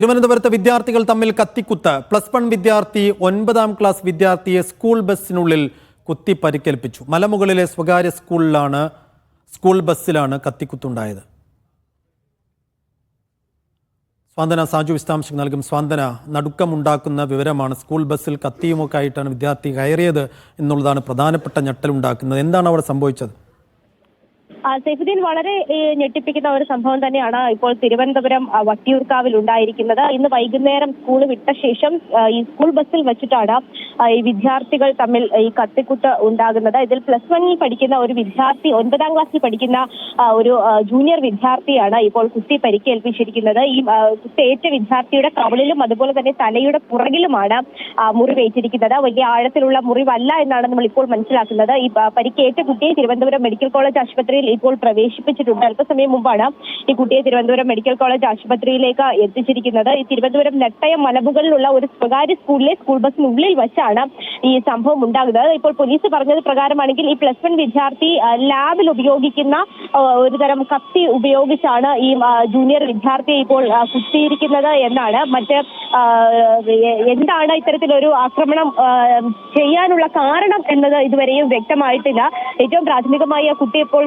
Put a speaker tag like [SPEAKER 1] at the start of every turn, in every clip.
[SPEAKER 1] തിരുവനന്തപുരത്ത് വിദ്യാർത്ഥികൾ തമ്മിൽ കത്തിക്കുത്ത്. +1 വിദ്യാർത്ഥി 9ാം ക്ലാസ് വിദ്യാർത്ഥിയെ സ്കൂൾ ബസ്സിനുള്ളിൽ കുത്തി പരിക്കേൽപ്പിച്ചു. മലമുകളിലെ സ്വകാര്യ സ്കൂൾ ബസ്സിലാണ് കത്തിക്കുത്തുണ്ടായത്. സ്വാന്തന സാജു വിശദാംശങ്ങൾ നൽകും. സ്വാന്തന, നടുക്കമുണ്ടാക്കുന്ന വിവരമാണ്. സ്കൂൾ ബസ്സിൽ കത്തിയുമൊക്കെ ആയിട്ടാണ് വിദ്യാർത്ഥി കയറിയത് എന്നുള്ളതാണ് പ്രധാനപ്പെട്ട ഞെട്ടലുണ്ടാക്കുന്നത്. എന്താണ് അവിടെ സംഭവിച്ചത്?
[SPEAKER 2] സൈഫുദ്ദീൻ, വളരെ ഞെട്ടിപ്പിക്കുന്ന ഒരു സംഭവം തന്നെയാണ് ഇപ്പോൾ തിരുവനന്തപുരം വട്ടിയൂർക്കാവിൽ ഉണ്ടായിരിക്കുന്നത്. ഇന്ന് വൈകുന്നേരം സ്കൂൾ വിട്ട ശേഷം ഈ സ്കൂൾ ബസ്സിൽ വെച്ചിട്ടാണ് ഈ വിദ്യാർത്ഥികൾ തമ്മിൽ ഈ കത്തിക്കുത്ത് ഉണ്ടാകുന്നത്. ഇതിൽ +1 പഠിക്കുന്ന ഒരു വിദ്യാർത്ഥി, 9ാം ക്ലാസ്സിൽ പഠിക്കുന്ന ഒരു ജൂനിയർ വിദ്യാർത്ഥിയാണ് ഇപ്പോൾ കുത്തി പരിക്കേൽപ്പിച്ചിരിക്കുന്നത്. ഈ കുത്തേറ്റ വിദ്യാർത്ഥിയുടെ കവിളിലും അതുപോലെ തന്നെ തലയുടെ പുറകിലുമാണ് മുറിവേറ്റിരിക്കുന്നത്. വലിയ ആഴത്തിലുള്ള മുറിവല്ല എന്നാണ് നമ്മൾ ഇപ്പോൾ മനസ്സിലാക്കുന്നത്. ഈ പരിക്കേറ്റ കുട്ടിയെ തിരുവനന്തപുരം മെഡിക്കൽ കോളേജ് ആശുപത്രിയിൽ ഇപ്പോൾ പ്രവേശിപ്പിച്ചിട്ടുണ്ട്. അല്പസമയം മുമ്പാണ് ഈ കുട്ടിയെ തിരുവനന്തപുരം മെഡിക്കൽ കോളേജ് ആശുപത്രിയിലേക്ക് എത്തിച്ചിരിക്കുന്നത്. ഈ തിരുവനന്തപുരം നെട്ടയം മലമുകളിലുള്ള ഒരു സ്വകാര്യ സ്കൂൾ ബസ്സിനുള്ളിൽ വെച്ചാണ് ഈ സംഭവം ഉണ്ടാകുന്നത്. ഇപ്പോൾ പോലീസ് പറഞ്ഞത് പ്രകാരമാണെങ്കിൽ ഈ +1 വിദ്യാർത്ഥി ലാബിൽ ഉപയോഗിക്കുന്ന ഒരുതരം കത്തി ഉപയോഗിച്ചാണ് ഈ ജൂനിയർ വിദ്യാർത്ഥിയെ ഇപ്പോൾ കുത്തിയിരിക്കുന്നത് എന്നാണ്. എന്താണ് ഇത്തരത്തിലൊരു ആക്രമണം ചെയ്യാനുള്ള കാരണം എന്നത് ഇതുവരെയും വ്യക്തമായിട്ടില്ല. ഏറ്റവും പ്രാഥമികമായി ആ കുട്ടി ഇപ്പോൾ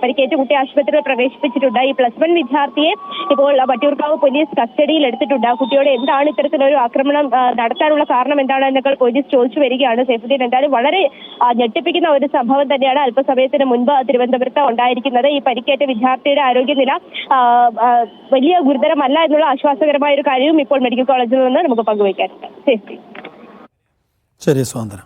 [SPEAKER 2] പരിക്കേറ്റ കുട്ടി ആശുപത്രിയിൽ പ്രവേശിപ്പിച്ചിട്ടുണ്ട്. ഈ +1 വിദ്യാർത്ഥിയെ ഇപ്പോൾ വട്ടിയൂർക്കാവ് പോലീസ് കസ്റ്റഡിയിൽ എടുത്തിട്ടുണ്ട്. കുട്ടിയോട് എന്താണ് ഇത്തരത്തിലൊരു ആക്രമണം നടത്താനുള്ള കാരണം എന്താണ് എന്നൊക്കെ പോലീസ് ചോദിച്ചു വരികയാണ്. സൈഫുദ്ദീൻ, എന്തായാലും വളരെ ഞെട്ടിപ്പിക്കുന്ന ഒരു സംഭവം തന്നെയാണ് അല്പസമയത്തിന് മുൻപ് തിരുവനന്തപുരത്ത് ഉണ്ടായിരിക്കുന്നത്. ഈ പരിക്കേറ്റ വിദ്യാർത്ഥിയുടെ ആരോഗ്യനില വലിയ ഗുരുതരമല്ല എന്നുള്ള ആശ്വാസകരമായ ഒരു കാര്യവും ഇപ്പോൾ മെഡിക്കൽ കോളേജിൽ നിന്ന് നമുക്ക് പങ്കുവയ്ക്കാനുണ്ട്.
[SPEAKER 1] ശരി സ്വാന്തന.